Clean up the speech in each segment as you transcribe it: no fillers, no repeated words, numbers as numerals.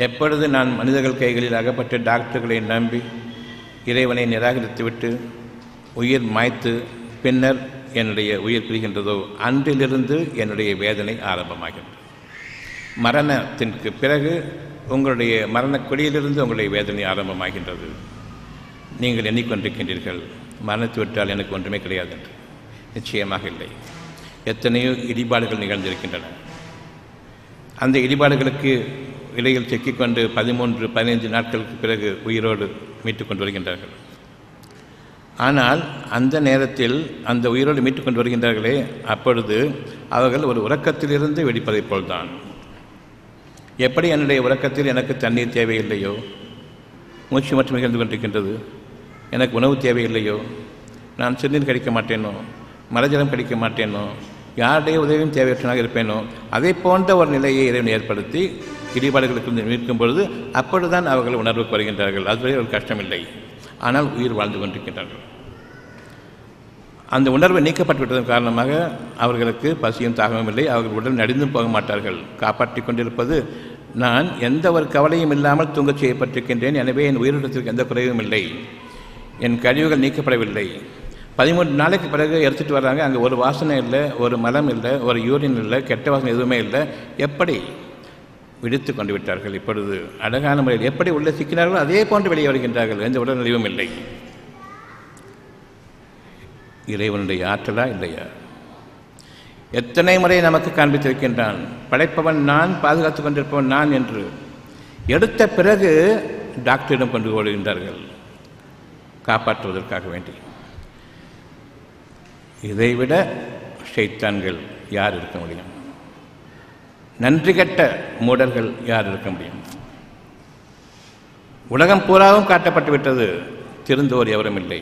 எப்பொழுது நான் மனிதர்கள் கைகளில் அகப்பட்டு டாக்டர்களை நம்பி இறைவனை நிராகரித்துவிட்டு உயிர் மாய்த்து பின்னர் என்னுடைய உயிர் பிரிகின்றதோ அன்றிலிருந்து என்னுடைய வேதனை ஆரம்பமாகின்றது. மரணத்திற்கு பிறகு உங்களுடைய மரணக்கொடியிலிருந்து உங்களுடைய வேதனை ஆரம்பமாகின்றது. நீங்கள் எண்ணிக்கொண்டிருக்கின்றீர்கள் மரணத்தை விட்டால் எனக்கு ஒன்றுமே கிடையாது என்று. நிச்சயமாக இல்லை. எத்தனையோ இடிபாடுகள் நிகழ்ந்திருக்கின்றன. அந்த இடிபாடுகளுக்கு இடையில் சிக்கிக்கொண்டு 13-15 நாட்களுக்கு பிறகு உயிரோடு மீட்டுக் கொண்டு வருகின்றார்கள். ஆனால் அந்த நேரத்தில் அந்த உயிரோடு மீட்டுக் கொண்டு வருகின்றார்களே, அப்பொழுது அவர்கள் ஒரு உறக்கத்திலிருந்து வெடிப்பதைப் போல்தான். எப்படி என்னுடைய உறக்கத்தில் எனக்கு தண்ணீர் தேவையில்லையோ, மூச்சு மட்டும் நிகழ்ந்து கொண்டிருக்கின்றது, எனக்கு உணவு தேவையில்லையோ, நான் சிறுநீர் கடிக்க மாட்டேனோ, மலஜலம் கடிக்க மாட்டேனோ, யாருடைய உதவியும் தேவையற்றனாக இருப்பேனோ, அதை போன்ற ஒரு நிலையை இறைவன் ஏற்படுத்தி இடிபாடுகளுக்கு மீட்கும் பொழுது அப்பொழுதுதான் அவர்கள் உணர்வுக்கு வருகின்றார்கள். அதுவரை ஒரு கஷ்டமில்லை, ஆனால் உயிர் வாழ்ந்து கொண்டிருக்கின்றார்கள். அந்த உணர்வு நீக்கப்பட்டுவிட்டதன் காரணமாக அவர்களுக்கு பசியும் தாகமும் இல்லை. அவர்கள் உடல் நடிந்தும் போக மாட்டார்கள். காப்பாற்றி கொண்டிருப்பது நான் எந்த ஒரு கவலையும் இல்லாமல் தூங்கச் செய்யப்பட்டிருக்கின்றேன். எனவே என் உயிரிழத்திற்கு எந்த குறைவும் இல்லை, என் கழிவுகள் நீக்கப்படவில்லை. 13 நாளைக்கு பிறகு எடுத்துகிட்டு வர்றாங்க. அங்கே ஒரு வாசனை இல்லை, ஒரு மலம் இல்லை, ஒரு யூரின் இல்லை, கெட்ட வாசனை எதுவுமே இல்லை. எப்படி விடுத்து கொண்டு விட்டார்கள். இப்பொழுது அழகான முறையில் எப்படி உள்ளே சிக்கினார்களோ அதே போன்று வெளியே வருகின்றார்கள். எந்த உடல்நிலையும் இல்லை. இறைவனுடைய ஆற்றலா இல்லையா? எத்தனை முறை நமக்கு காண்பித்திருக்கின்றான். படைப்பவன் நான், பாதுகாத்து கொண்டிருப்பவன் நான் என்று. எடுத்த பிறகு டாக்டரிடம் கொண்டு ஓடுகின்றார்கள் காப்பாற்றுவதற்காக வேண்டி. இதைவிட ஷைத்தான்கள் யார் இருக்க முடியும்? நன்றி கெட்ட மூடர்கள் யார் இருக்க முடியும்? உலகம் பூராவும் காட்டப்பட்டு விட்டது, திருந்தோர் எவரும் இல்லை.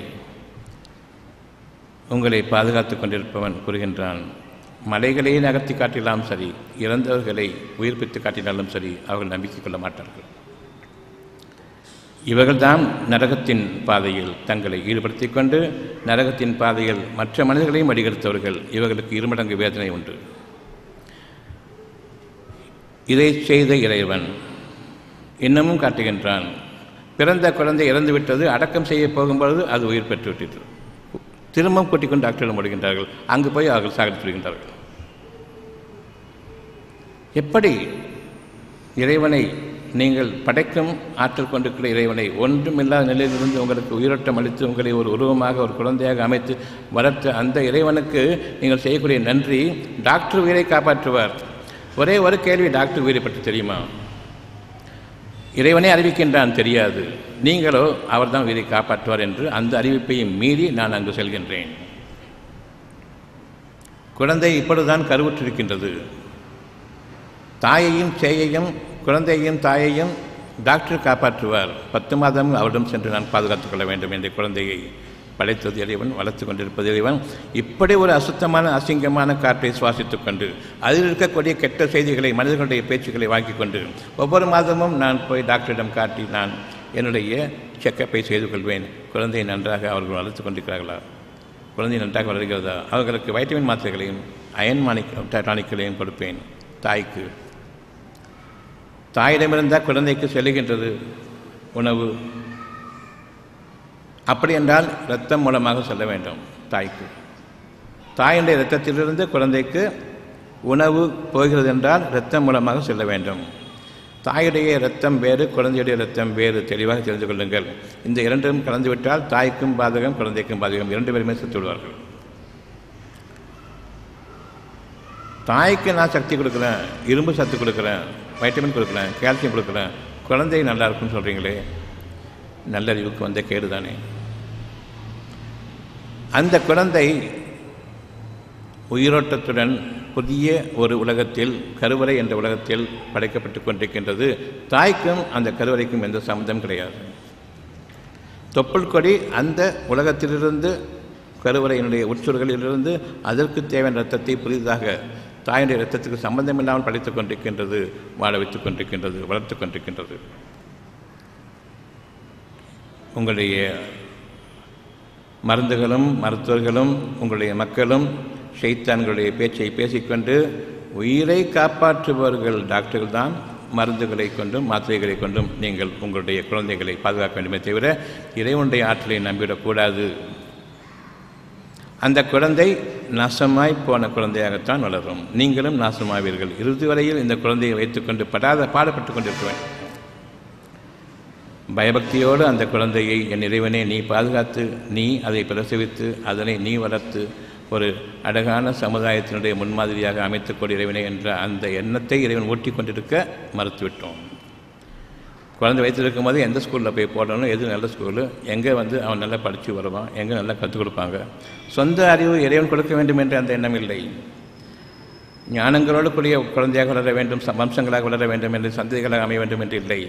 உங்களை பாதுகாத்து கொண்டிருப்பவன் கூறுகின்றான், மலைகளையே நகர்த்தி காட்டினாலும் சரி, இறந்தவர்களை உயிர்ப்பித்து காட்டினாலும் சரி, அவர்கள் நம்பிக்கை கொள்ள மாட்டார்கள். இவர்கள்தான் நரகத்தின் பாதையில் தங்களை ஈடுபடுத்தி கொண்டு நரகத்தின் பாதையில் மற்ற மனிதர்களையும் அடிகெடுத்தவர்கள். இவர்களுக்கு இருமடங்கு வேதனை உண்டு. இதை செய்த இறைவன் இன்னமும் காட்டுகின்றான். பிறந்த குழந்தை இறந்துவிட்டது, அடக்கம் செய்ய போகும்பொழுது அது உயிர் பெற்றுவிட்டது. திரும்பவும் கூட்டிக் கொண்டு டாக்டரிடம் ஓடுகின்றார்கள். அங்கு போய் அவர்கள் சாகடித்து விடுகின்றார்கள். எப்படி இறைவனை, நீங்கள் படைக்கும் ஆற்றல் கொண்டிருக்கிற இறைவனை ஒன்றுமில்லாத நிலையிலிருந்து உங்களுக்கு உயிரோட்டம் அளித்து உங்களை ஒரு உருவமாக ஒரு குழந்தையாக அமைத்து வளர்த்த அந்த இறைவனுக்கு நீங்கள் செய்யக்கூடிய நன்றி. டாக்டர் உயிரை காப்பாற்றுவார். ஒரே ஒரு கேள்வி, டாக்டர் உயிரை பற்றி தெரியுமா? இறைவனே அறிவிக்கின்றான், தெரியாது. நீங்களோ அவர்தான் உயிரை காப்பாற்றுவார் என்று அந்த அறிவிப்பையும் மீறி நான் அங்கு செல்கின்றேன். குழந்தை இப்பொழுதுதான் கருவுற்றிருக்கின்றது. தாயையும் சேயையும் குழந்தையையும் தாயையும் டாக்டர் காப்பாற்றுவார். 10 மாதம் அவரிடம் சென்று நான் பாதுகாத்துக் கொள்ள வேண்டும் என்ற குழந்தையை படைத்தது இறைவன், வளர்த்து கொண்டிருப்பது இறைவன். இப்படி ஒரு அசுத்தமான அசிங்கமான காற்றை சுவாசித்துக் கொண்டு அதில் இருக்கக்கூடிய கெட்ட செய்திகளை, மனிதர்களுடைய பேச்சுக்களை வாங்கிக் கொண்டு ஒவ்வொரு மாதமும் நான் போய் டாக்டரிடம் காட்டி நான் என்னுடைய செக்கப்பை செய்து கொள்வேன். குழந்தையை நன்றாக அவர்கள் வளர்த்து கொண்டிருக்கிறார்களா, குழந்தை நன்றாக வளர்கிறதா, அவர்களுக்கு வைட்டமின் மாத்திரைகளையும் அயன் டானிக்களையும் கொடுப்பேன். தாய்க்கு, தாயிடமிருந்தால் குழந்தைக்கு செல்லுகின்றது உணவு. அப்படி என்றால் இரத்தம் மூலமாக செல்ல வேண்டும் தாய்க்கு. தாயினுடைய இரத்தத்திலிருந்து குழந்தைக்கு உணவு போகிறது என்றால் இரத்தம் மூலமாக செல்ல வேண்டும். தாயுடைய இரத்தம் வேறு, குழந்தையுடைய இரத்தம் வேறு, தெளிவாக தெரிந்து கொள்ளுங்கள். இந்த இரண்டும் கலந்துவிட்டால் தாய்க்கும் பாதகம், குழந்தைக்கும் பாதகம், 2 பேருமே செத்து விடுவார்கள். தாய்க்கு நான் சக்தி கொடுக்குறேன், இரும்பு சத்து கொடுக்குறேன், வைட்டமின் கொடுக்குறேன், கால்சியம் கொடுக்குறேன், குழந்தை நல்லா இருக்குன்னு சொல்கிறீங்களே, நல்லறிவுக்கு வந்த கேடு தானே. அந்த குழந்தை உயிரோட்டத்துடன் புதிய ஒரு உலகத்தில், கருவறை என்ற உலகத்தில் படைக்கப்பட்டு கொண்டிருக்கின்றது. தாய்க்கும் அந்த கருவறைக்கும் எந்த சம்மந்தம் கிடையாது. தொப்புள் கொடி அந்த உலகத்திலிருந்து, கருவறையினுடைய உட்சுவர்களிலிருந்து அதற்கு தேவையான இரத்தத்தை புதிதாக தாயினுடைய இரத்தத்துக்கு சம்பந்தம் இல்லாமல் படைத்துக் கொண்டிருக்கின்றது, வாழ வைத்துக் கொண்டிருக்கின்றது, வளர்த்து கொண்டிருக்கின்றது. உங்களுடைய மருந்துகளும் மருத்துவர்களும் உங்களுடைய மக்களும் ஷைத்தான்களுடைய பேச்சை பேசிக்கொண்டு உயிரை காப்பாற்றுபவர்கள் டாக்டர்கள் தான், மருந்துகளை கொண்டும் மாத்திரைகளை கொண்டும் நீங்கள் உங்களுடைய குழந்தைகளை பாதுகாக்க வேண்டுமே தவிர இறைவனுடைய ஆற்றலை நம்பிவிடக்கூடாது. அந்த குழந்தை நாசமாய் போன குழந்தையாகத்தான் வளரும். நீங்களும் நாசமாவீர்கள். இறுதி வரையில் இந்த குழந்தையை வைத்துக்கொண்டு பாடுபட்டு கொண்டிருக்க வேண்டும். பயபக்தியோடு அந்த குழந்தையை என் இறைவனே நீ பாதுகாத்து, நீ அதை பிரசவித்து, அதனை நீ வளர்த்து ஒரு அழகான சமுதாயத்தினுடைய முன்மாதிரியாக அமைத்துக்கொண்டு இறைவனே என்ற அந்த எண்ணத்தை இறைவன் ஊட்டி கொண்டிருக்க மறுத்துவிட்டோம். குழந்தை வைத்திருக்கும் போது எந்த ஸ்கூலில் போய் போடணும், எது நல்ல ஸ்கூலு, எங்கே அவன் நல்லா படித்து வருவான், எங்கே நல்லா கற்றுக் கொடுப்பாங்க. சொந்த அறிவு இறைவன் கொடுக்க வேண்டும் என்ற அந்த எண்ணம் இல்லை. ஞானங்களோடு கூடிய குழந்தையாக வளர வேண்டும், வம்சங்களாக வளர வேண்டும் என்று, சந்ததிகளாக அமைய வேண்டும் என்று இல்லை.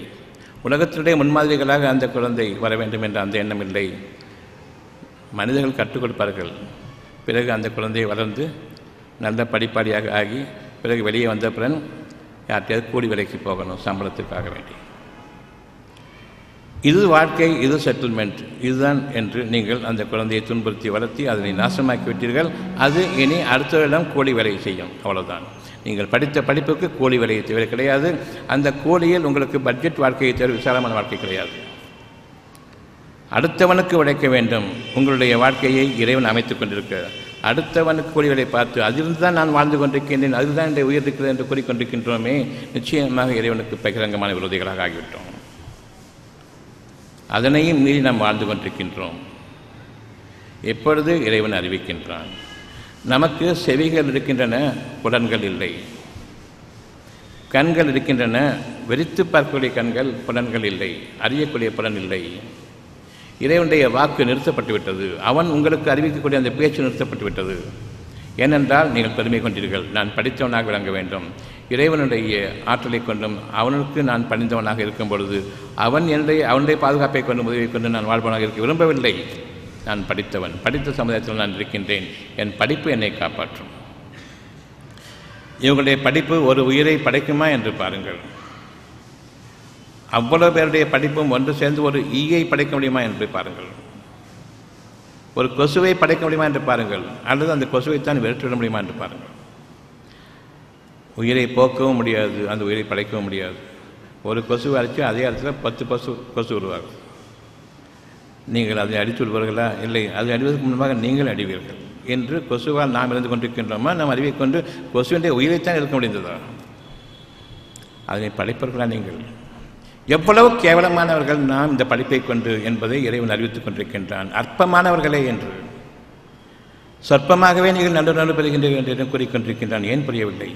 உலகத்தினுடைய முன்மாதிரிகளாக அந்த குழந்தை வர வேண்டும் என்ற அந்த எண்ணம் இல்லை. மனிதர்கள் கற்றுக் கொடுப்பார்கள். பிறகு அந்த குழந்தை வளர்ந்து நல்ல படிப்பாளியாக ஆகி பிறகு வெளியே வந்த பிறகு யார்கிட்டையாவது கூலி வேலைக்கு போகணும் சம்பளத்துக்காக வேண்டி. இது வாழ்க்கை, இது செட்டில்மெண்ட், இதுதான் என்று நீங்கள் அந்த குழந்தையை துன்புறுத்தி வளர்த்தி அதனை நாசமாக்கி விட்டீர்கள். அது இனி அடுத்தவரிடம் கூலி வேலை செய்யும், அவ்வளவுதான். நீங்கள் படித்த படிப்புக்கு கூலி வேலையை தவிர கிடையாது. அந்த கூலியில் உங்களுக்கு பட்ஜெட் வாழ்க்கையை தவிர விசாலமான வாழ்க்கை கிடையாது. அடுத்தவனுக்கு உழைக்க வேண்டும். உங்களுடைய வாழ்க்கையை இறைவன் அமைத்துக் கொண்டிருக்க அடுத்தவனுக்கு கூலி வேலை பார்த்து அதிலிருந்து தான் நான் வாழ்ந்து கொண்டிருக்கின்றேன், அதுதான் என்னுடைய உயிர் இருக்கிறது என்று கூறிக்கொண்டிருக்கின்றோமே, நிச்சயமாக இறைவனுக்கு பகிரங்கமான விரோதிகளாக ஆகிவிட்டோம். அதனையும் மீறி நாம் வாழ்ந்து கொண்டிருக்கின்றோம். எப்பொழுது இறைவன் அறிவிக்கின்றான். நமக்கு செவிகள் இருக்கின்றன, புலன்கள் இல்லை. கண்கள் இருக்கின்றன, வெறித்து பார்க்கக்கூடிய கண்கள், புலன்கள் இல்லை. அறியக்கூடிய புலன் இல்லை. இறைவனுடைய வாக்கு நிறுத்தப்பட்டு விட்டது. அவன் உங்களுக்கு அறிவிக்கக்கூடிய அந்த பேச்சு நிறுத்தப்பட்டு விட்டது. ஏனென்றால் நீங்கள் பெருமை கொண்டீர்கள். நான் படித்தவனாக விளங்க வேண்டும், இறைவனுடைய ஆற்றலை கொண்டும் அவனுக்கு நான் பணிந்தவனாக இருக்கும் பொழுது அவனுடைய பாதுகாப்பை கொண்டு உதவியை கொண்டு நான் வாழ்வனாக இருக்க விரும்பவில்லை. நான் படித்தவன், படித்த சமுதாயத்தில் நான் இருக்கின்றேன், என் படிப்பு என்னை காப்பாற்றும். இவங்களுடைய படிப்பு ஒரு உயிரை படைக்குமா என்று பாருங்கள். அவ்வளவு பேருடைய படிப்பும் ஒன்று சேர்ந்து ஒரு ஈயை படைக்க முடியுமா என்று பாருங்கள். ஒரு கொசுவை படைக்க முடியுமா என்று பாருங்கள். அல்லது அந்த கொசுவைத்தான் விரட்டிவிட முடியுமா என்று பாருங்கள். உயிரை போக்கவும் முடியாது, அந்த உயிரை படைக்கவும் முடியாது. ஒரு கொசுவை அடித்து அதே இடத்துல 10 கொசு உருவாகும். நீங்கள் அதை அடித்து விடுவார்களா? இல்லை, அதை அடிவதற்கு முன்பாக நீங்கள் அடிவீர்கள் என்று கொசுவால் நாம் இருந்து கொண்டிருக்கின்றோமா? நாம் அறிவை கொண்டு கொசுவினுடைய உயிரைத்தான் இருக்க முடிந்ததா? அதனை படைப்பவர்களா நீங்கள்? எவ்வளவு கேவலமானவர்கள் நாம் இந்த படிப்பை கொண்டு என்பதை இறைவன் அறிவித்துக் கொண்டிருக்கின்றான். அற்பமானவர்களே என்று, சொற்பமாகவே நீங்கள் நல்ல பெறுகின்றீர்கள் என்று கூறிக்கொண்டிருக்கின்றான். ஏன் புரியவில்லை?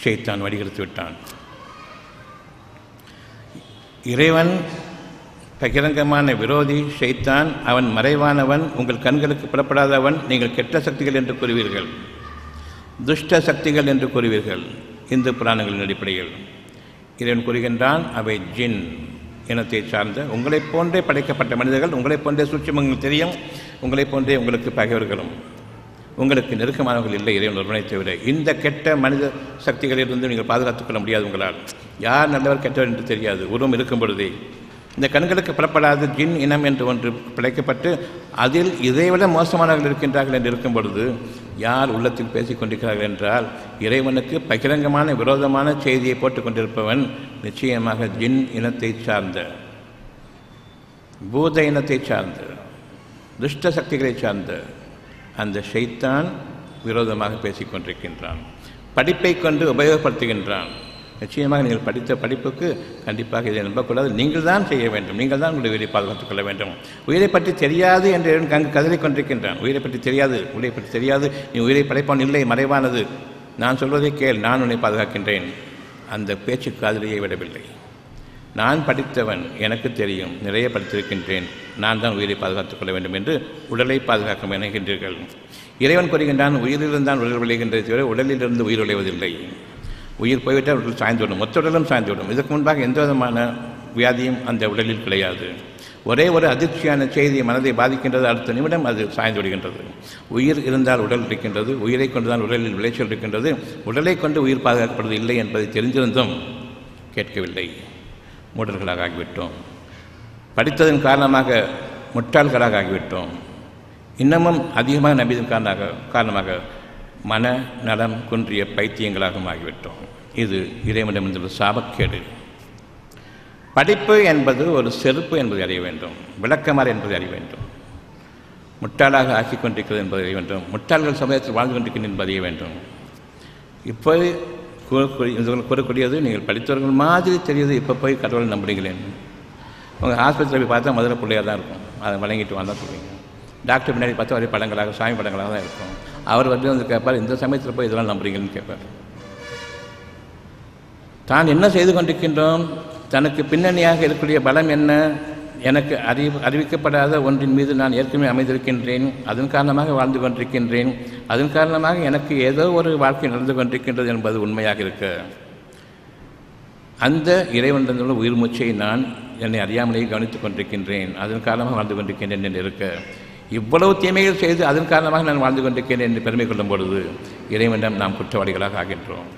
ஷைத்தான் வடிகெடுத்து விட்டான். இறைவன் பகிரங்கமான விரோதி ஷைத்தான். அவன் மறைவானவன், உங்கள் கண்களுக்கு புறப்படாதவன். நீங்கள் கெட்ட சக்திகள் என்று கூறுவீர்கள், துஷ்ட சக்திகள் என்று கூறுவீர்கள். இந்து புராணங்களின் அடிப்படையில் இறைவன் கூறுகின்றான், அவை ஜின் இனத்தை சார்ந்த உங்களைப் போன்றே படைக்கப்பட்ட மனிதர்கள். உங்களைப் போன்றே சூட்சுமங்கள் தெரியும், உங்களைப் போன்றே உங்களுக்கு பகைவர்களும், உங்களுக்கு நெருக்கமானவர்கள் இல்லை இறைவன் ஒருவனை தவிர. இந்த கெட்ட மனித சக்திகளிலிருந்து நீங்கள் பாதுகாத்துக் கொள்ள முடியாது. உங்களால் யார் நல்லவர் கெட்டவர் என்று தெரியாது. உருவம் இருக்கும் பொழுதே இந்த கண்களுக்கு புறப்படாத ஜின் இனம் என்று ஒன்று படைக்கப்பட்டு அதில் இதைவிட மோசமானவர்கள் இருக்கின்றார்கள் என்று இருக்கும் பொழுது யார் உள்ளத்தில் பேசிக் கொண்டிருக்கிறார்கள் என்றால், இறைவனுக்கு பகிரங்கமான விரோதமான செய்தியை போட்டுக் கொண்டிருப்பவன் நிச்சயமாக ஜின் இனத்தை சார்ந்த, பூத இனத்தை சார்ந்த, துஷ்ட சக்திகளை சார்ந்த அந்த ஷைத்தான் விரோதமாக பேசிக் கொண்டிருக்கின்றான். படிப்பை கொண்டு உபயோகப்படுத்துகின்றான். நிச்சயமாக நீங்கள் படித்த படிப்புக்கு கண்டிப்பாக இதை நம்பக்கூடாது. நீங்கள் தான் செய்ய வேண்டும், நீங்கள் தான் உங்களுடைய உயிரை பாதுகாத்துக் கொள்ள வேண்டும். உயிரை பற்றி தெரியாது என்று அங்கு கதறிக் கொண்டிருக்கின்றான். உயிரை பற்றி தெரியாது, உயிரை பற்றி தெரியாது, நீ உயிரை படைப்பான் இல்லை, மறைவானது. நான் சொல்வதை கேள், நான் உன்னை பாதுகாக்கின்றேன். அந்த பேச்சு காதலியை விடவில்லை. நான் படித்தவன், எனக்கு தெரியும், நிறைய படித்திருக்கின்றேன், நான் தான் உயிரை பாதுகாத்துக் கொள்ள வேண்டும் என்று உடலை பாதுகாக்க நினைக்கின்றீர்கள். இறைவன் கூறுகின்றான், உயிரிலிருந்தான் உடல் விளைகின்றதை தவிர உடலிலிருந்து உயிர் விளைவதில்லை. உயிர் போய்விட்டால் உடல் சாய்ந்துவிடும், மொத்த உடலும் சாய்ந்துவிடும். இதற்கு முன்பாக எந்த விதமான வியாதியும் அந்த உடலில் கிடையாது. ஒரே ஒரு அதிர்ச்சியான செய்தி மனதை பாதிக்கின்றது, அடுத்த நிமிடம் அது சாய்ந்து விடுகின்றது. உயிர் இருந்தால் உடல் இருக்கின்றது, உயிரை கொண்டுதான் உடலில் விளைச்சல் இருக்கின்றது. உடலை கொண்டு உயிர் பாதுகாக்கப்படுவது இல்லை என்பதை தெரிந்திருந்தும் கேட்கவில்லை. மூடர்களாக ஆகிவிட்டோம். படித்ததன் காரணமாக முட்டாள்களாக ஆகிவிட்டோம். இன்னமும் அதிகமாக நம்பியதன் காரணமாக மன நலம் குன்றிய பைத்தியங்களாகவும் ஆகிவிட்டோம். இது இறைவனிடமிருந்து சாபக்கேடு. படிப்பு என்பது ஒரு செருப்பு என்பதை அறிய வேண்டும், விளக்கமாறு என்பதை அறிய வேண்டும், முட்டாளாக ஆக்கிக் கொண்டிருக்கிறது என்பதை அறிய வேண்டும், முட்டாள்கள் சமயத்தில் வாழ்ந்து கொண்டிருக்கின்றன என்பதை அறிய வேண்டும். இப்போது கூறக்கூடியது நீங்கள் படித்தவர்கள் மாதிரி தெரியுது, இப்போ போய் கடவுளை நம்புறீங்களேன். உங்கள் ஆஸ்பத்திரியில் போய் பார்த்தா முதல்ல பிள்ளையாக தான் இருக்கும், அதை வழங்கிட்டு வந்தால் சொல்லுவீங்க. டாக்டர் பின்னாடி பார்த்தா ஒரே படங்களாக சாமி படங்களாக தான் இருக்கும். அவர் வந்து கேட்பார், இந்த சமயத்தில் போய் இதெல்லாம் நம்புறீங்கன்னு கேட்பார். தான் என்ன செய்து கொண்டிருக்கின்றோம், தனக்கு பின்னணியாக இருக்கக்கூடிய பலம் என்ன, எனக்கு அறிவிக்கப்படாத ஒன்றின் மீது நான் ஏற்கனவே அமைந்திருக்கின்றேன், அதன் காரணமாக வாழ்ந்து கொண்டிருக்கின்றேன், அதன் காரணமாக எனக்கு ஏதோ ஒரு வாழ்க்கை நடந்து கொண்டிருக்கின்றது என்பது உண்மையாக இருக்க, அந்த இறைவனிடமுள்ள உயிர் மூச்சை நான் என்னை அறியாமலேயே கவனித்துக் கொண்டிருக்கின்றேன், அதன் காரணமாக வாழ்ந்து கொண்டிருக்கின்றேன் என்று இருக்க, இவ்வளவு தீமைகள் செய்து அதன் காரணமாக நான் வாழ்ந்து கொண்டிருக்கிறேன் என்று பெருமை கொள்ளும் பொழுது இறைவனிடம் நாம் குற்றவாளிகளாக ஆகின்றோம்.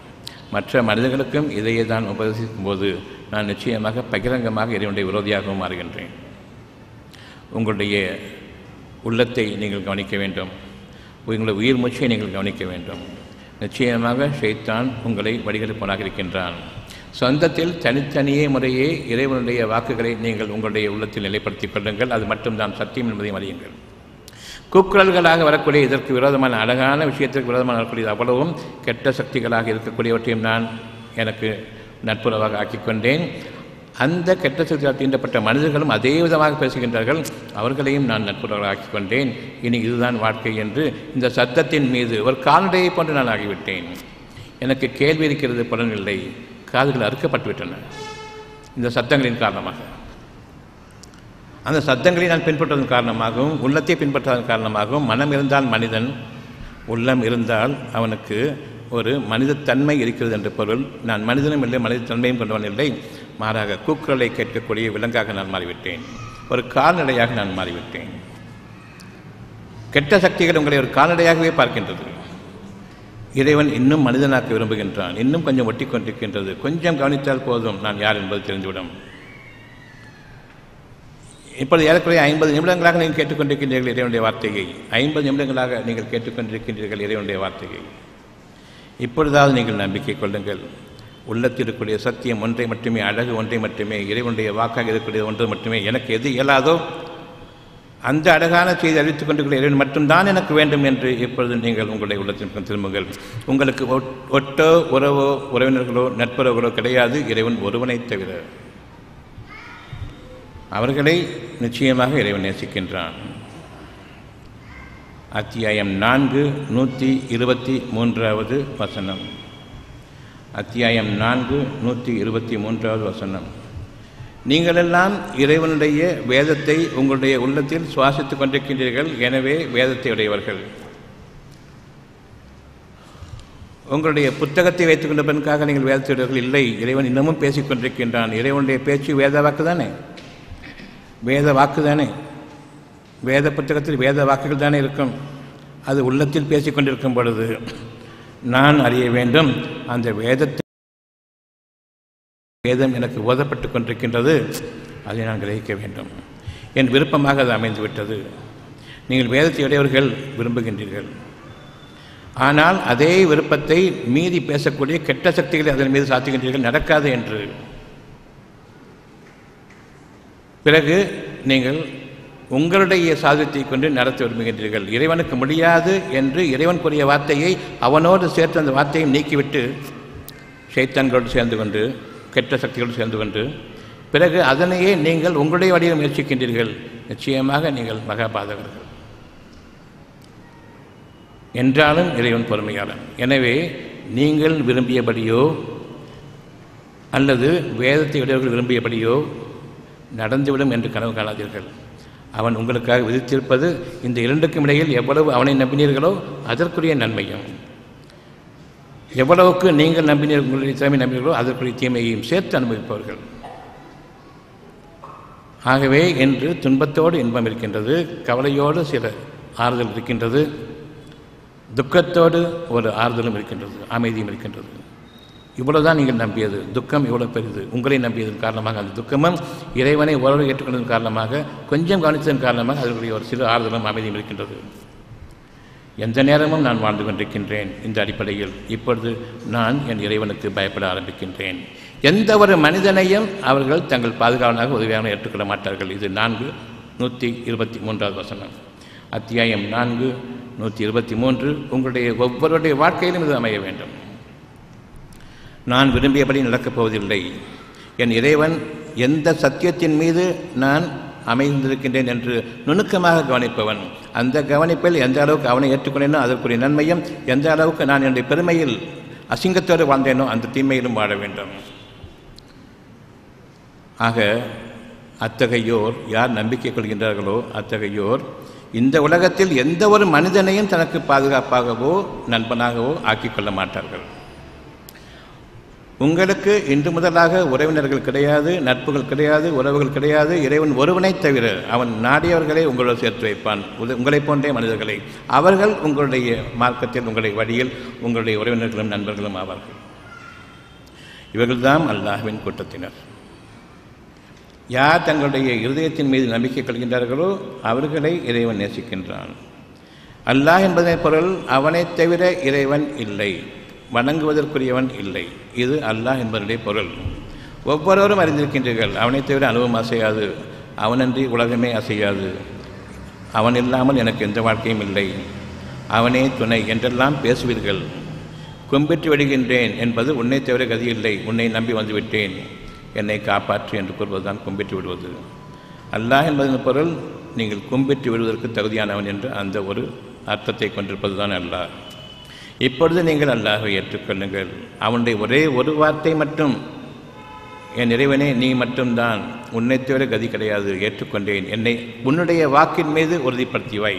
மற்ற மனிதர்களுக்கும் இதையே தான் உபதேசிக்கும் போது நான் நிச்சயமாக பகிரங்கமாக இறைவனுடைய விரோதியாகவும் மாறுகின்றேன். உங்களுடைய உள்ளத்தை நீங்கள் கவனிக்க வேண்டும், உங்களுடைய உயிர் மூச்சை நீங்கள் கவனிக்க வேண்டும். நிச்சயமாக ஷைத்தான் உங்களை வழிகெடுப்பவனாக இருக்கின்றான். சொந்தத்தில் தனித்தனியே முறையே இறைவனுடைய வாக்குகளை நீங்கள் உங்களுடைய உள்ளத்தில் நிலைப்படுத்திக் கொள்ளுங்கள். அது மட்டும்தான் சத்தியம் என்பதையும் அறியுங்கள். கூக்குரல்களாக வரக்கூடிய இதற்கு விரோதமான அழகான விஷயத்திற்கு விரோதமான வரக்கூடிய அவ்வளவும் கெட்ட சக்திகளாக இருக்கக்கூடியவற்றையும் நான் எனக்கு நட்புறவாக ஆக்கிக்கொண்டேன். அந்த கெட்ட சக்தியால் தீண்டப்பட்ட மனிதர்களும் அதே விதமாக பேசுகின்றார்கள், அவர்களையும் நான் நட்புறவாக ஆக்கிக்கொண்டேன். இனி இதுதான் வாழ்க்கை என்று இந்த சத்தத்தின் மீது ஒரு கால்நடையை போன்று நான் ஆகிவிட்டேன். எனக்கு கேள்வி இருக்கிறது, புலனில்லை, காதுகள் அறுக்கப்பட்டுவிட்டன இந்த சத்தங்களின் காரணமாக. அந்த சத்தங்களை நான் பின்பற்றுவதன் காரணமாகவும் உள்ளத்தை பின்பற்றுவதன் காரணமாகவும் மனம் இருந்தால் மனிதன், உள்ளம் இருந்தால் அவனுக்கு ஒரு மனிதத்தன்மை இருக்கிறது என்ற பொருள். நான் மனிதனும் இல்லை, மனிதத்தன்மையும் கொண்டவன் இல்லை, மாறாக கூக்குரலை கேட்கக்கூடிய விலங்காக நான் மாறிவிட்டேன், ஒரு கால்நடையாக நான் மாறிவிட்டேன். கெட்ட சக்திகள் உங்களை ஒரு கால்நடையாகவே பார்க்கின்றது. இறைவன் இன்னும் மனிதனாக்க விரும்புகின்றான், இன்னும் கொஞ்சம் ஒட்டி கொண்டிருக்கின்றது. கொஞ்சம் கவனித்தால் போதும் நான் யார் என்பது தெரிந்துவிடும். இப்பொழுது ஏறக்குறைய 50 நிமிடங்களாக நீங்கள் கேட்டுக்கொண்டிருக்கின்றீர்கள் இறைவனுடைய வார்த்தையை. 50 நிமிடங்களாக நீங்கள் கேட்டுக்கொண்டிருக்கின்றீர்கள் இறைவனுடைய வார்த்தையை. இப்பொழுதாவது நீங்கள் நம்பிக்கை கொள்ளுங்கள். உள்ளத்தில் இருக்கக்கூடிய சத்தியம் ஒன்றை மட்டுமே, அழகு ஒன்றை மட்டுமே, இறைவனுடைய வாக்காக இருக்கக்கூடிய ஒன்று மட்டுமே. எனக்கு எது இயலாதோ அந்த அழகான செய்தி அறிவித்துக் கொண்டிருக்கிற இறைவன் மட்டும்தான் எனக்கு வேண்டும் என்று இப்பொழுது நீங்கள் உங்களுடைய உள்ளத்திற்கு திரும்புங்கள். உங்களுக்கு ஒட்டோ உறவோ உறவினர்களோ நட்புறவுகளோ கிடையாது, இறைவன் ஒருவனை தவிர. அவர்களை நிச்சயமாக இறைவன் நேசிக்கின்றான். அத்தியாயம் 4 123வது வசனம். அத்தியாயம் 4 123வது வசனம். நீங்களெல்லாம் இறைவனுடைய வேதத்தை உங்களுடைய உள்ளத்தில் சுவாசித்துக் கொண்டிருக்கின்றீர்கள், எனவே வேதத்தை உடையவர்கள். உங்களுடைய புத்தகத்தை வைத்துக் கொண்டதற்காக நீங்கள் வேதத்தை உடையவர்கள் இல்லை. இறைவன் இன்னமும் பேசிக் கொண்டிருக்கின்றான். இறைவனுடைய பேச்சு வேத வாக்கு தானே, வேத வாக்கு தானே, வேத புத்தகத்தில் வேத வாக்குகள் தானே இருக்கும். அது உள்ளத்தில் பேசிக் கொண்டிருக்கும் பொழுது நான் அறிய வேண்டும், அந்த வேதம் எனக்கு ஓதப்பட்டு கொண்டிருக்கின்றது, அதை நான் கிரகிக்க வேண்டும். என் விருப்பமாக அது அமைந்துவிட்டது. நீங்கள் வேதத்தை உடையவர்கள் விரும்புகின்றீர்கள், ஆனால் அதே விருப்பத்தை மீறி பேசக்கூடிய கெட்ட சக்திகளை அதன் மீது சாத்துகின்றீர்கள், நடக்காது என்று. பிறகு நீங்கள் உங்களுடைய சாதித்தை கொண்டு நடத்த விரும்புகின்றீர்கள். இறைவனுக்கு முடியாது என்று இறைவன் கூறிய வார்த்தையை அவனோடு சேர்த்து அந்த வார்த்தையை நீக்கிவிட்டு ஷைத்தான்களோடு சேர்ந்து கொண்டு, கெட்ட சக்திகளோடு சேர்ந்து கொண்டு, பிறகு அதனையே நீங்கள் உங்களுடைய வழியில் முயற்சிக்கின்றீர்கள். நிச்சயமாக நீங்கள் மகாபாதகர்கள். என்றாலும் இறைவன் பொறுமையாளன். எனவே நீங்கள் விரும்பியபடியோ அல்லது வேதத்தை உடையவர்கள் விரும்பியபடியோ நடந்துவிடும் என்று கனவு காணாதீர்கள். அவன் உங்களுக்காக விதித்திருப்பது இந்த இரண்டுக்கும் இடையில் எவ்வளவு அவனை நம்பினீர்களோ அதற்குரிய நன்மையும், எவ்வளவுக்கு நீங்கள் நம்பினீர்கள், உங்களுடைய திறமை நம்பினீர்களோ அதற்குரிய தீமையையும் சேர்த்து அனுபவிப்பவர்கள். ஆகவே இன்று துன்பத்தோடு இன்பம் இருக்கின்றது, கவலையோடு சில ஆறுதல் இருக்கின்றது, துக்கத்தோடு ஒரு ஆறுதலும் இருக்கின்றது, அமைதியும் இருக்கின்றது. இவ்வளவுதான் நீங்கள் நம்பியது. துக்கம் இவ்வளவு பெரிது. உங்களை நம்பியதன் காரணமாக அந்த துக்கமும் இறைவனை ஓரளவு ஏற்றுக்கொண்டதன் காரணமாக, கொஞ்சம் கவனித்ததன் காரணமாக அதனுடைய ஒரு சிறு ஆறுதலும் அமைதியும் இருக்கின்றது. எந்த நேரமும் நான் வாழ்ந்து கொண்டிருக்கின்றேன். இந்த அடிப்படையில் இப்பொழுது நான் என் இறைவனுக்கு பயப்பட ஆரம்பிக்கின்றேன். எந்த ஒரு மனிதனையும் அவர்கள் தங்கள் பாதுகாவலாக உதவியாக ஏற்றுக்கொள்ள மாட்டார்கள். இது 4:123 வசனம், அத்தியாயம் 4:123. உங்களுடைய ஒவ்வொருடைய வாழ்க்கையிலும் இது அமைய வேண்டும். நான் விரும்பியபடி நடக்கப் போவதில்லை. என் இறைவன் எந்த சத்தியத்தின் மீது நான் அமைந்திருக்கின்றேன் என்று நுணுக்கமாக கவனிப்பவன். அந்த கவனிப்பில் எந்த அளவுக்கு அவனை ஏற்றுக்கொண்டேனோ அதற்குரிய நன்மையும், எந்த அளவுக்கு நான் என்னுடைய பெருமையில் அசிங்கத்தோடு வாழ்ந்தேனோ அந்த தீமையிலும் வாழ வேண்டும். ஆக அத்தகையோர் யார் நம்பிக்கை கொள்கின்றார்களோ அத்தகையோர் இந்த உலகத்தில் எந்த ஒரு மனிதனையும் தனக்கு பாதுகாப்பாகவோ நண்பனாகவோ ஆக்கிக்கொள்ள மாட்டார்கள். உங்களுக்கு இன்று முதலாக உறவினர்கள் கிடையாது, நட்புகள் கிடையாது, உறவுகள் கிடையாது. இறைவன் ஒருவனை தவிர அவன் நாடியவர்களை உங்களோடு சேர்த்து வைப்பான், உங்களைப் போன்றே மனிதர்களை. அவர்கள் உங்களுடைய மார்க்கத்தில், உங்களுடைய வழியில் உங்களுடைய உறவினர்களும் நண்பர்களும் ஆவார்கள். இவர்கள்தான் அல்லாஹ்வின் கூட்டத்தினர். யார் தங்களுடைய இருதயத்தின் மீது நம்பிக்கை கொள்கின்றார்களோ அவர்களை இறைவன் நேசிக்கின்றான். அல்லாஹ் என்பதன் பொருள் அவனை தவிர இறைவன் இல்லை, வணங்குவதற்குரியவன் இல்லை. இது அல்லாஹ் என்பதனுடைய பொருள். ஒவ்வொருவரும் அறிந்திருக்கின்றீர்கள், அவனை தவிர அனுபவம் அசையாது, அவனன்றி உலகமே அசையாது, அவன் இல்லாமல் எனக்கு எந்த வாழ்க்கையும் இல்லை, அவனே துணை என்றெல்லாம் பேசுவீர்கள். கும்பிட்டு விடுகின்றேன் என்பது உன்னை தவிர கதியில்லை, உன்னை நம்பி வந்துவிட்டேன், என்னை காப்பாற்று என்று கூறுவதுதான் கும்பிட்டு விடுவது. அல்லாஹ் என்பதன் பொருள் நீங்கள் கும்பிட்டு விடுவதற்கு தகுதியானவன் என்று அந்த ஒரு அர்த்தத்தை கொண்டிருப்பது தான் அல்லாஹ். இப்பொழுது நீங்கள் அல்லாஹ்வை ஏற்றுக்கொள்ளுங்கள். அவனுடைய ஒரே ஒரு வார்த்தை மட்டும், என் இறைவனே நீ மட்டும்தான், உன்னை தவிர கதி கிடையாது, ஏற்றுக்கொண்டேன், என்னை உன்னுடைய வாக்கின் மீது உறுதிப்படுத்திவை.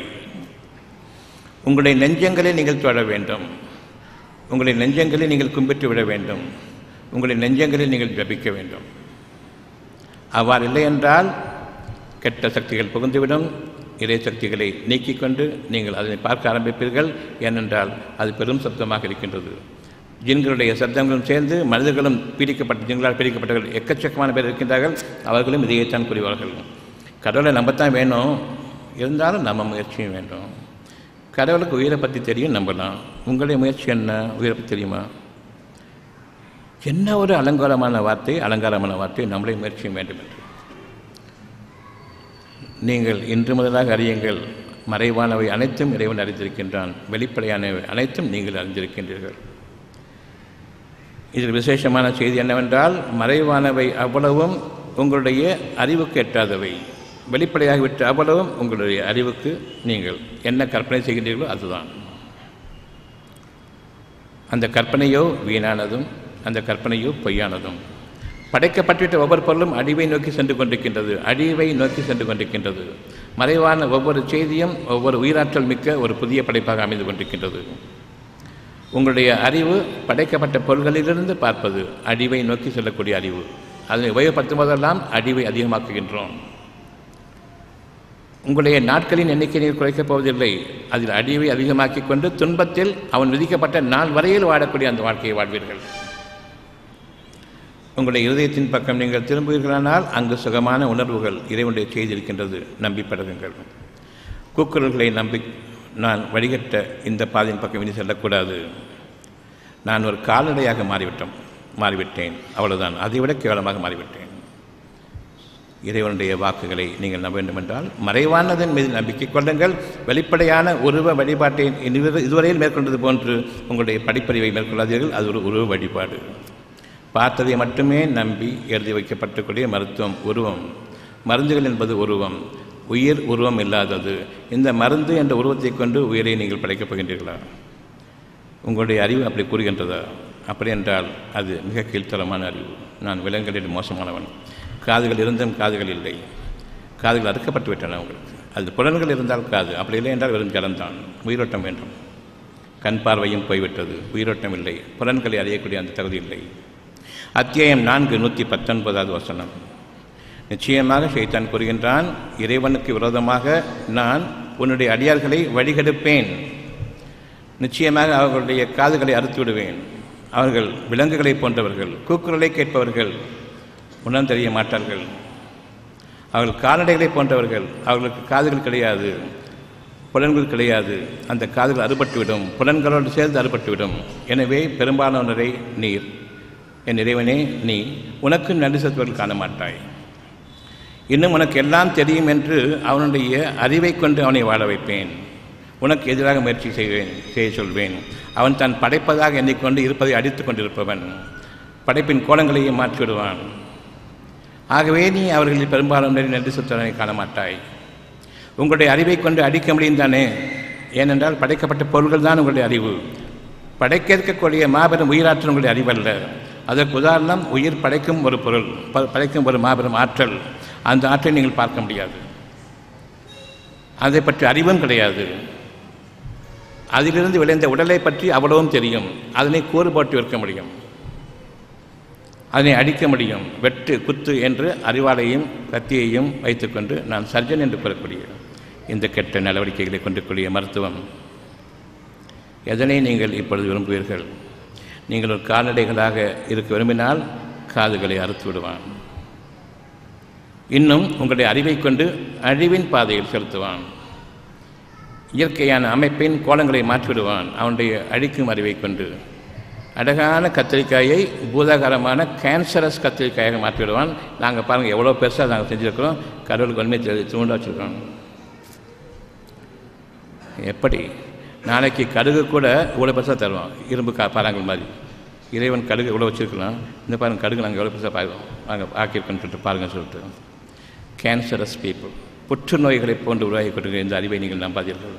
உங்களுடைய நெஞ்சங்களை நீங்கள் தொட வேண்டும், உங்களுடைய நெஞ்சங்களை நீங்கள் கும்பிட்டு விட வேண்டும், உங்களுடைய நெஞ்சங்களில் நீங்கள் ஜபிக்க வேண்டும். அவ்வாறு இல்லை என்றால் கெட்ட சக்திகள் புகுந்துவிடும். இறை சக்திகளை நீக்கிக் கொண்டு நீங்கள் அதனை பார்க்க ஆரம்பிப்பீர்கள். ஏனென்றால் அது பெரும் சப்தமாக இருக்கின்றது. ஜின்களுடைய சப்தங்களும் சேர்ந்து மனிதர்களும் ஜின்களால் பீடிக்கப்பட்டவர்கள் எக்கச்சக்கமான பேர் இருக்கின்றார்கள். அவர்களும் இதையைத்தான் கூறுவார்கள். கடவுளை நம்பத்தான் வேணும், இருந்தாலும் நம்ம முயற்சியும் வேண்டும். கடவுளுக்கு உயிரை பற்றி தெரியும், நம்பலாம். உங்களுடைய முயற்சி என்ன? உயிரை பற்றி தெரியுமா? என்ன ஒரு அலங்காரமான வார்த்தை நம்முடைய முயற்சியும் வேண்டும் என்று நீங்கள் இன்று முதலாக அறியுங்கள். மறைவானவை அனைத்தும் இறைவன் அறிந்திருக்கின்றான், வெளிப்படையானவை அனைத்தும் நீங்கள் அறிந்திருக்கின்றீர்கள். இதில் விசேஷமான செய்தி என்னவென்றால், மறைவானவை அவ்வளவும் உங்களுடைய அறிவுக்கு எட்டாதவை, வெளிப்படையாகிவிட்ட அவ்வளவும் உங்களுடைய அறிவுக்கு நீங்கள் என்ன கற்பனை செய்கின்றீர்களோ அதுதான். அந்த கற்பனையோ வீணானதும், அந்த கற்பனையோ பொய்யானதும். படைக்கப்பட்டுவிட்ட ஒவ்வொரு பொருளும் அழிவை நோக்கி சென்று கொண்டிருக்கின்றது. மறைவான ஒவ்வொரு செய்தியும் ஒவ்வொரு உயிராற்றல் மிக்க ஒரு புதிய படைப்பாக அமைந்து கொண்டிருக்கின்றது. உங்களுடைய அறிவு படைக்கப்பட்ட பொருள்களிலிருந்து பார்ப்பது அழிவை நோக்கி செல்லக்கூடிய அறிவு. அதனை உபயோகப்படுத்தும் போதெல்லாம் அழிவை அதிகமாக்குகின்றோம். உங்களுடைய நாட்களின் எண்ணிக்கையை குறைக்கப் போவதில்லை, அதில் அழிவை அதிகமாக்கிக் கொண்டு துன்பத்தில் அவன் விதிக்கப்பட்ட நாள் வரையில் வாழக்கூடிய அந்த வாழ்க்கையை வாழ்வீர்கள். உங்களுடைய இருதயத்தின் பக்கம் நீங்கள் திரும்புவீர்களானால் அங்கு சுகமான உணர்வுகள் இறைவனுடைய செய்தி இருக்கின்றது. நம்பி பழகுங்கள். கூக்குரல்களை நம்பி நான் வழிகட்ட இந்த பாதையின் பக்கம் இனி செல்லக்கூடாது, நான் ஒரு கால்நடையாக மாறிவிட்டேன், அவ்வளவுதான், அதைவிட கேவலமாக மாறிவிட்டேன். இறைவனுடைய வாக்குகளை நீங்கள் நம்ப வேண்டுமென்றால் மறைவானதன் மீது நம்பிக்கை கொள்ளுங்கள். வெளிப்படையான உருவ வழிபாட்டை இதுவரையில் மேற்கொண்டது போன்று உங்களுடைய படிப்பறிவை மேற்கொள்ளாதீர்கள். அது ஒரு உருவ வழிபாடு. பார்த்ததை மட்டுமே நம்பி எழுதி வைக்கப்பட்டக்கூடிய மருத்துவம் உருவம். மருந்துகள் என்பது உருவம், உயிர் உருவம் இல்லாதது. இந்த மருந்து என்ற உருவத்தை கொண்டு உயிரை நீங்கள் படைக்கப் போகின்றீர்களா? உங்களுடைய அறிவு அப்படி கூறுகின்றதா? அப்படி என்றால் அது மிக கீழ்த்தரமான அறிவு. நான் விலங்குகளில் மோசமானவன். காதுகள் இருந்தும் காதுகள் இல்லை, காதுகள் அறுக்கப்பட்டு விட்டன உங்களுக்கு. அது புலன்கள் இருந்தால் காது, அப்படி இல்லை என்றால் வெறும் ஜலம்தான். உயிரோட்டம் வேண்டும். கண் பார்வையும் போய்விட்டது, உயிரோட்டம் இல்லை, புலன்களை அறியக்கூடிய அந்த தகுதி இல்லை. அத்தியாயம் 4:119 வசனம். நிச்சயமாக ஷைத்தான் கூறுகின்றான், இறைவனுக்கு விரோதமாக நான் உன்னுடைய அடியார்களை வழிகெடுப்பேன், நிச்சயமாக அவர்களுடைய காதுகளை அறுத்து விடுவேன். அவர்கள் விலங்குகளை போன்றவர்கள், கூக்குரலை கேட்பவர்கள், உணர்ந்தறிய மாட்டார்கள். அவர்கள் கால்நடைகளை போன்றவர்கள், அவர்களுக்கு காதுகள் கிடையாது, புலன்கள் கிடையாது. அந்த காதுகள் அறுபட்டுவிடும், புலன்களோடு சேர்ந்து அறுபட்டுவிடும். எனவே பெரும்பாலானவரை நீர் என் இறைவனே, நீ உனக்கு நன்றி செலுத்துவதில் காண மாட்டாய். இன்னும் உனக்கு எல்லாம் தெரியும் என்று அவனுடைய அறிவை கொண்டு அவனை வாழ வைப்பேன். உனக்கு எதிராக முயற்சி செய்ய சொல்வேன். அவன் தான் படைப்பதாக எண்ணிக்கொண்டு இருப்பதை அடித்து கொண்டிருப்பவன். படைப்பின் கோலங்களையும் மாற்றிவிடுவான். ஆகவே நீ அவர்களில் பெரும்பாலானவரை நன்றி செலுத்துவதை காண மாட்டாய். உங்களுடைய அறிவை கொண்டு அடிக்க முடியும் தானே? ஏனென்றால் படைக்கப்பட்ட பொருள்கள் தான் உங்களுடைய அறிவு. படைக்க இருக்கக்கூடிய மாபெரும் உயிராற்றல் உங்களுடைய அறிவல்ல. அதற்கு உதாரணம், உயிர் படைக்கும் ஒரு பொருள், படைக்கும் ஒரு மாபெரும் ஆற்றல். அந்த ஆற்றலை நீங்கள் பார்க்க முடியாது. அதை பற்றி அறிவும் கிடையாது. அதிலிருந்து விளைந்த உடலை பற்றி அவ்வளவும் தெரியும். அதனை கூறு போட்டு விற்க முடியும், அதனை அடிக்க முடியும். வெட்டு குத்து என்று அறிவாளையும் கத்தியையும் வைத்துக்கொண்டு நான் சர்ஜன் என்று கூறக்கூடிய இந்த கெட்ட நடவடிக்கைகளை கொண்டிருக்கூடிய மருத்துவம், எதனை நீங்கள் இப்பொழுது விரும்புவீர்கள்? நீங்கள் ஒரு கால்நடைகளாக இருக்க விரும்பினால் காதுகளை அறுத்து விடுவான். இன்னும் உங்களுடைய அறிவை கொண்டு அழிவின் பாதையில் செலுத்துவான். இயற்கையான அமைப்பின் கோலங்களை மாற்றிவிடுவான். அவனுடைய அழிக்கும் அறிவை கொண்டு அழகான கத்திரிக்காயை பூதாகாரமான கேன்சரஸ் கத்திரிக்காயாக மாற்றிவிடுவான். நாங்கள் பாருங்கள் எவ்வளோ பெருசாக நாங்கள் செஞ்சுருக்கிறோம். கடவுளுக்கு உண்மை தூண்டா வச்சுருக்கோம். எப்படி நாளைக்கு கடுகு கூட இவ்வளோ பெருசாக தருவோம், இரும்பு பாறாங்கள் மாதிரி. இறைவன் கடுகு இவ்வளோ வச்சுருக்கலாம். இந்த பாருங்கள் கடுகு நாங்கள் எவ்வளோ பெருசாக பார்க்குறோம், நாங்கள் ஆக்கியிருக்கோன்னு சொல்லிட்டு பாருங்கள் சொல்லிட்டு. கேன்சரஸ் பீப்புள், புற்றுநோய்களை போன்று உருவாகி கொண்டிருக்கிற இந்த அறிவை நீங்கள் நம்பாதீர்கள்.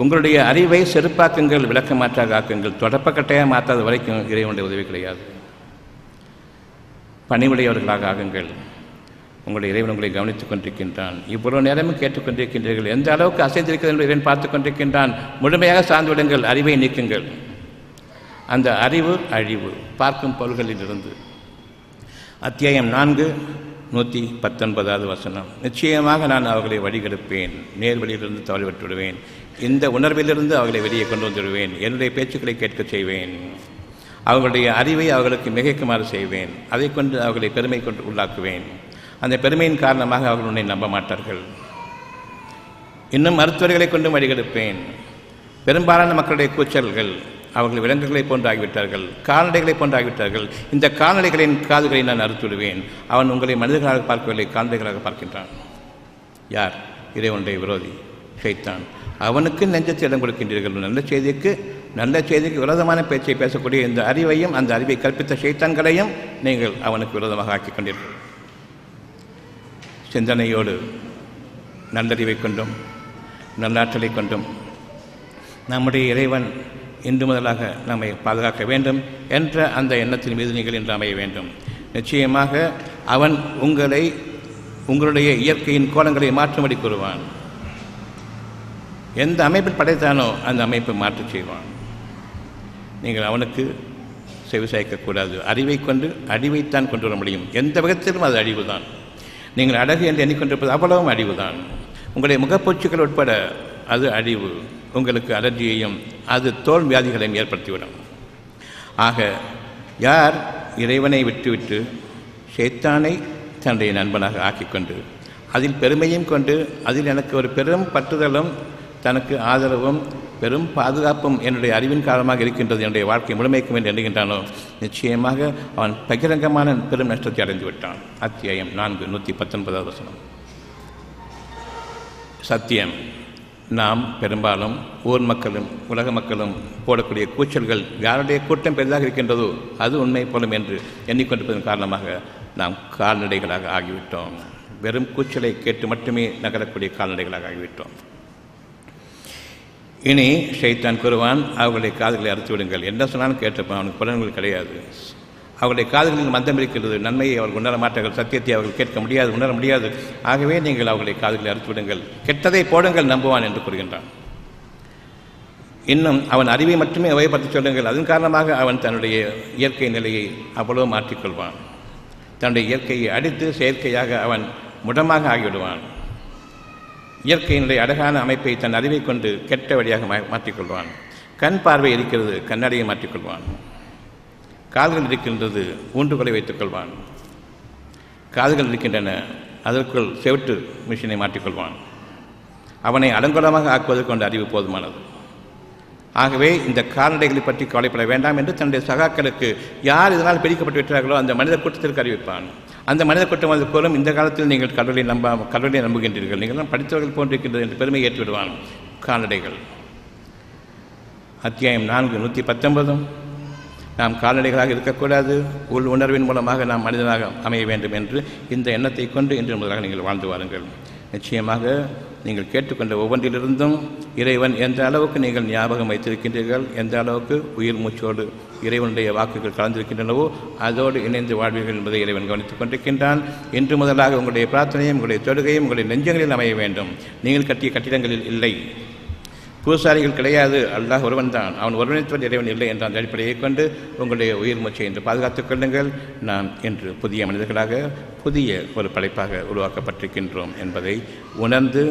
உங்களுடைய அறிவை செருப்பாக்குங்கள், விளக்க மாற்றாக ஆக்குங்கள். தொடப்பக்கட்டையாக மாற்றாத வரைக்கும் இறைவனுடைய உதவி கிடையாது. பணிவுடையவர்களாக ஆகுங்கள். உங்களுடைய இறைவன் உங்களை கவனித்துக் கொண்டிருக்கின்றான். இவ்வளவு நேரமும் கேட்டுக்கொண்டிருக்கின்றீர்கள். எந்த அளவுக்கு அசைந்திருக்கிறது என்று இறைவன் பார்த்து கொண்டிருக்கின்றான். முழுமையாக சார்ந்து விடுங்கள், அறிவை நீக்குங்கள். அந்த அறிவு அழிவு பார்க்கும் பொருள்களிலிருந்து. அத்தியாயம் 4 119வது வசனம். நிச்சயமாக நான் அவர்களை வழிகெடுப்பேன், நேர்வழியிலிருந்து தவறிவிட்டு விடுவேன். இந்த உணர்விலிருந்து அவர்களை வெளியே கொண்டு வந்துவிடுவேன். என்னுடைய பேச்சுக்களை கேட்க செய்வேன். அவர்களுடைய அறிவை அவர்களுக்கு மிகைக்குமாறு செய்வேன். அதை கொண்டு அவர்களை பெருமை கொண்டு உள்ளாக்குவேன். அந்த பெருமையின் காரணமாக அவர்கள் உன்னை நம்ப மாட்டார்கள். இன்னும் மருத்துவர்களை கொண்டும் வழிகெடுப்பேன். பெரும்பாலான மக்களுடைய கூச்சல்கள் அவர்கள் விலங்குகளைப் போன்று ஆகிவிட்டார்கள், கால்நடைகளைப் போன்று ஆகிவிட்டார்கள். இந்த கால்நடைகளின் காதுகளை நான் அறுத்துவிடுவேன். அவன் உங்களை மனிதர்களாக பார்க்கவில்லை, கால்நடைகளாக பார்க்கின்றான். யார்? இறைவனுடைய விரோதி ஷைத்தான். அவனுக்கு நெஞ்சத்தில் இடம் கொடுக்கின்றீர்கள். நல்ல செய்திக்கு விரோதமான பேச்சை பேசக்கூடிய இந்த அறிவையும் அந்த அறிவை கற்பித்த ஷைத்தான்களையும் நீங்கள் அவனுக்கு விரோதமாக ஆக்கிக் கொண்டீர்கள். சிந்தனையோடு நல்லறிவை கொண்டும் நல்லாற்றலை கொண்டும் நம்முடைய இறைவன் இன்று முதலாக நம்மை பாதுகாக்க வேண்டும் என்ற அந்த எண்ணத்தின் மீது நீங்கள் இன்று அமைய வேண்டும். நிச்சயமாக அவன் உங்களுடைய இயற்கையின் கோலங்களை மாற்றும்படி கூறுவான். எந்த அமைப்பில் படைத்தானோ அந்த அமைப்பை மாற்றச் செய்வான். நீங்கள் அவனுக்கு செவிசாய்க்கக்கூடாது. அறிவை கொண்டு அழிவைத்தான் கொண்டு வர முடியும். எந்த விதத்திலும் அது அழிவுதான். நீங்கள் அழகு என்று எண்ணிக்கொண்டிருப்பது அவ்வளவும் அழிவுதான். உங்களுடைய முகப்பூச்சுக்கள் உட்பட அது அழிவு. உங்களுக்கு அலர்ஜியையும் அது தோல் வியாதிகளையும் ஏற்படுத்திவிடும். ஆக யார் இறைவனை விட்டுவிட்டு ஷைத்தானை தன்னுடைய நண்பனாக ஆக்கிக்கொண்டு அதில் பெருமையும் கொண்டு அதில் எனக்கு ஒரு பெரும் பற்றுதலும் தனக்கு ஆதரவும் பெரும் பாதுகாப்பும் என்னுடைய அறிவின் காரணமாக இருக்கின்றது, என்னுடைய வாழ்க்கை முழுமைக்கும் என்று எண்ணுகின்றானோ நிச்சயமாக அவன் பகிரங்கமான பெரும் நஷ்டத்தை அடைந்து விட்டான். அத்தியாயம் 4 119வது வசனம். சத்தியம். நாம் பெரும்பாலும் ஊர் மக்களும் உலக மக்களும் போடக்கூடிய கூச்சல்கள் யாருடைய கூட்டம் பெரிதாக இருக்கின்றதோ அது உண்மை போலும் என்று எண்ணிக்கொண்டிருப்பதன் காரணமாக நாம் கால்நடைகளாக ஆகிவிட்டோம். வெறும் கூச்சலை கேட்டு மட்டுமே நகரக்கூடிய கால்நடைகளாக ஆகிவிட்டோம். இனி ஷைத்தான் கூறுவான், அவர்களுடைய காதுகளை அறுத்து விடுங்கள். என்ன சொன்னாலும் கேட்டுப்பான். அவனுக்கு புலன்கள் கிடையாது. அவருடைய காதுகளில் மந்தம் இருக்கிறது. நன்மையை அவர்கள் உணர மாட்டார்கள். சத்தியத்தை அவர்கள் கேட்க முடியாது, உணர முடியாது. ஆகவே நீங்கள் அவர்களுடைய காதுகளை அறுத்து விடுங்கள், கெட்டதை போடுங்கள், நம்புவான் என்று கூறுகின்றான். இன்னும் அவன் அறிவை மட்டுமே வகைப்படுத்தி சொல்லுங்கள். அதன் காரணமாக அவன் தன்னுடைய இயற்கை நிலையை அவ்வளவு மாற்றிக்கொள்வான். தன்னுடைய இயற்கையை அடித்து செயற்கையாக அவன் முடமாக ஆகிவிடுவான். இயற்கையினுடைய அழகான அமைப்பை தன் அறிவை கொண்டு கெட்ட வழியாக மாற்றிக்கொள்வான். கண் பார்வை இருக்கிறது, கண்ணாடியை மாற்றிக்கொள்வான். கால்கள் இருக்கின்றது, ஊன்றுகளை வைத்துக் கொள்வான். காதுகள் இருக்கின்றன, அதற்குள் செவிட்டு மிஷினை மாற்றிக்கொள்வான். அவனை அலங்கோலமாக ஆக்குவதற்கு கொண்ட அறிவு போதுமானது. ஆகவே இந்த கால்நடைகளை பற்றி கவலைப்பட வேண்டாம் என்று தன்னுடைய சகாக்களுக்கு யார் இதனால் பிரிக்கப்பட்டு விட்டார்களோ அந்த மனித கூட்டத்திற்கு அறிவிப்பான். அந்த மனித கூட்டம் அது கூறும், இந்த காலத்தில் நீங்கள் கடவுளை நம்புகின்றீர்கள், நீங்கள் படித்தவர்கள் போன்றிருக்கின்றது என்று பெருமை ஏற்றுவிடுவான். கால்நடைகள் அத்தியாயம் 4 119. நாம் கால்நடைகளாக இருக்கக்கூடாது, உள் உணர்வின் மூலமாக நாம் மனிதனாக அமைய வேண்டும் என்று இந்த எண்ணத்தை கொண்டு இன்று முதலாக நீங்கள் வாழ்ந்து வாருங்கள். நிச்சயமாக நீங்கள் கேட்டுக்கொண்ட ஒவ்வொன்றிலிருந்தும் இறைவன் எந்த அளவுக்கு நீங்கள் ஞாபகம் வைத்திருக்கின்றீர்கள், எந்த அளவுக்கு உயிர் மூச்சோடு இறைவனுடைய வாக்குகள் கலந்திருக்கின்றனவோ அதோடு இணைந்து வாழ்வீர்கள் என்பதை இறைவன் கவனித்துக் கொண்டிருக்கின்றான். இன்று முதலாக உங்களுடைய பிரார்த்தனையும் உங்களுடைய தொழுகையும் உங்களுடைய நெஞ்சங்களில் அமைய வேண்டும். நீங்கள் கட்டிய கட்டிடங்களில் இல்லை, பூசாரிகள் கிடையாது, அல்லாஹ் ஒருவன் தான், அவன் ஒருவனைத்தோடு இறைவன் இல்லை என்ற அந்த அடிப்படையை கொண்டு உங்களுடைய உயிர் மூச்சை என்று பாதுகாத்துக் கொள்ளுங்கள். நாம் இன்று புதிய மனிதர்களாக புதிய ஒரு படைப்பாக உருவாக்கப்பட்டிருக்கின்றோம் என்பதை உணர்ந்து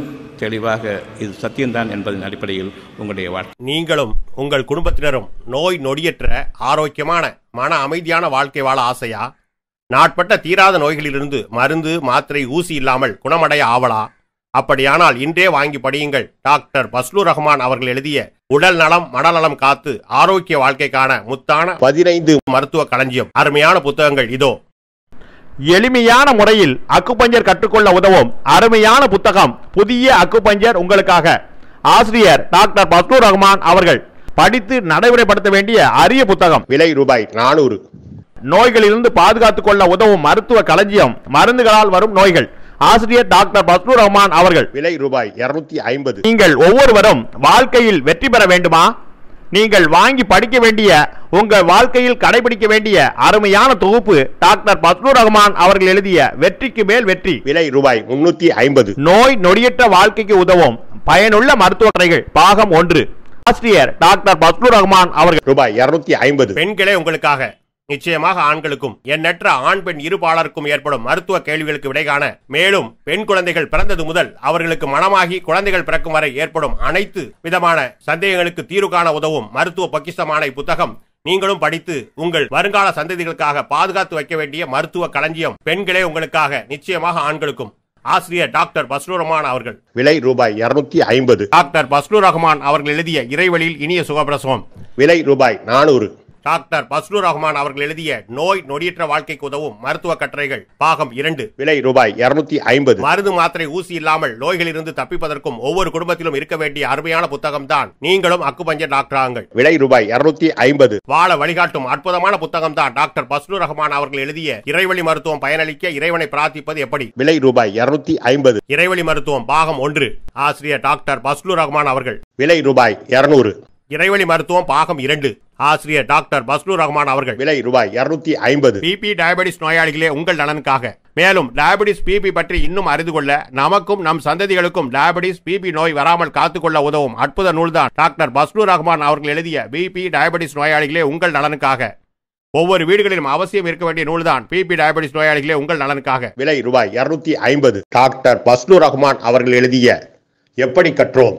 தெளிவாக இது சத்தியம்தான் என்பதன் அடிப்படையில் உங்களுடைய வாழ்க்கை நீங்களும் உங்கள் குடும்பத்தினரும் நோய் நொடியற்ற ஆரோக்கியமான மன அமைதியான வாழ்க்கை வாழ ஆசையா? நாட்பட்ட தீராத நோய்களிலிருந்து மருந்து மாத்திரை ஊசி இல்லாமல் குணமடைய ஆவலா? அப்படியானால் இன்றே வாங்கி படியுங்கள். டாக்டர் பஸ்லூர் ரஹ்மான் அவர்கள் எழுதிய உடல் நலம் மனநலம் காத்து ஆரோக்கிய வாழ்க்கைக்கான முத்தான 15 மருத்துவ களஞ்சியம். அருமையான புத்தகங்கள் இதோ. எளிமையான முறையில் அக்குபஞ்சர் கற்றுக்கொள்ள உதவும் அருமையான புத்தகம் புதிய அக்குபஞ்சர் உங்களுக்காக. ஆசிரியர் டாக்டர் பஸ்லூர் ரஹ்மான் அவர்கள் படித்து நடைமுறைப்படுத்த வேண்டிய அரிய புத்தகம். விலை ரூபாய் 400. நோய்களிலிருந்து பாதுகாத்துக் கொள்ள உதவும் மருத்துவ களஞ்சியம், மருந்துகளால் வரும் நோய்கள். ஆசிரியர் டாக்டர் பஸ்லூர் ரஹ்மான் அவர்கள். விலை ரூபாய் 250. நீங்கள் ஒவ்வொருவரும் வாழ்க்கையில் வெற்றி பெற வேண்டுமா? நீங்கள் வாங்கி படிக்க வேண்டிய, உங்கள் வாழ்க்கையில் கடைபிடிக்க வேண்டிய அருமையான தொகுப்பு டாக்டர் பஸ்லூர் ரஹ்மான் அவர்கள் எழுதிய வெற்றிக்கு மேல் வெற்றி. விலை ரூபாய் 350. நோய் நொடியற்ற வாழ்க்கைக்கு உதவும் பயனுள்ள மருத்துவ கதைகள் பாகம் 1. ஆசிரியர் டாக்டர் பஸ்லூர் ரஹ்மான் அவர்கள். ரூபாய் 250. பெண்களே உங்களுக்காக. நிச்சயமாக ஆண்களுக்கும் எண்ணற்ற ஆண் பெண் இருபாலருக்கும் ஏற்படும் மருத்துவ கேள்விகளுக்கு விடை காண, மேலும் பெண் குழந்தைகள் பிறந்தது முதல் அவர்களுக்கு மனமாகி குழந்தைகள் பிறக்கும் வரை ஏற்படும் அனைத்து விதமான சந்தேகங்களுக்கு தீர்வு காண உதவும் மருத்துவ பொக்கிஷமான இப்புத்தகம் நீங்களும் படித்து உங்கள் வருங்கால சந்ததிகளுக்காக பாதுகாத்து வைக்க வேண்டிய மருத்துவ களஞ்சியம். பெண்களே உங்களுக்காக, நிச்சயமாக ஆண்களுக்கும். ஆசிரியர் டாக்டர் பஸ்லூர் ரஹ்மான் அவர்கள். விலை ரூபாய் 250. டாக்டர் பஸ்லூர் ரஹ்மான் அவர்கள் எழுதிய இறைவழியில் இனிய சுகப்பிரசவம். விலை ரூபாய் 400. டாக்டர் பஸ்லூர் ரஹ்மான் அவர்கள் எழுதிய நோய் நொடியற்ற வாழ்க்கைக்கு உதவும் மருத்துவ கட்டுரைகள் பாகம் 2. விலை ரூபாய் 250. மருந்து மாத்திரை ஊசி இல்லாமல் நோய்களிலிருந்து தப்பிப்பதற்கும் ஒவ்வொரு குடும்பத்திலும் இருக்க வேண்டிய அருமையான புத்தகம் தான் நீங்களும் அக்குபஞ்சர் டாக்டராங்கள். விலை ரூபாய் 250. வாழ வழிகாட்டும் அற்புதமான புத்தகம் தான் டாக்டர் பஸ்லூர் ரஹ்மான் அவர்கள் எழுதிய இறைவழி மருத்துவம் பயனளிக்க இறைவனை பிரார்த்திப்பது எப்படி. விலை ரூபாய் 250. இறைவழி மருத்துவம் பாகம் 1. ஆசிரியர் டாக்டர் பஸ்லூர் ரஹ்மான் அவர்கள். விலை ரூபாய் 200. இறைவழி மருத்துவம் பாகம் 2. ஆசிரியர் டாக்டர் பஸ்லூர் ரஹ்மான் அவர்கள். விலை ரூபாய் 250. பிபி டயபெட்டிஸ் நோயாளிகளே உங்கள் நலனுக்காக. மேலும் டயபெட்டிஸ் பிபி பற்றி இன்னும் அறிந்து கொள்ள, நமக்கும் நம் சந்ததிகளுக்கும் டயபெட்டிஸ் பிபி நோய் வராமல் காத்துக்கொள்ள உதவும் அற்புத நூல்தான் டாக்டர் பஸ்லூர் ரஹ்மான் அவர்கள் எழுதிய பிபி டயபெட்டிஸ் நோயாளிகளே உங்கள் நலனுக்காக. ஒவ்வொரு வீடுகளிலும் அவசியம் இருக்க வேண்டிய நூல்தான் பிபி டயபெட்டிஸ் நோயாளிகளே உங்கள் நலனுக்காக. விலை ரூபாய் 250. டாக்டர் பஸ்லூர் ரஹ்மான் அவர்கள் எழுதிய எப்படி கற்றோம்.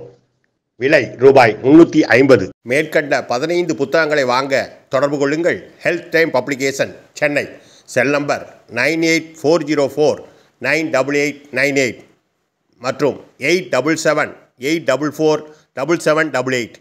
விலை ரூபாய் 350. மேற்கண்ட 15 புத்தகங்களை வாங்க தொடர்பு கொள்ளுங்கள். Health time publication, Chennai. Cell number 9840498898 மற்றும் 87784477788.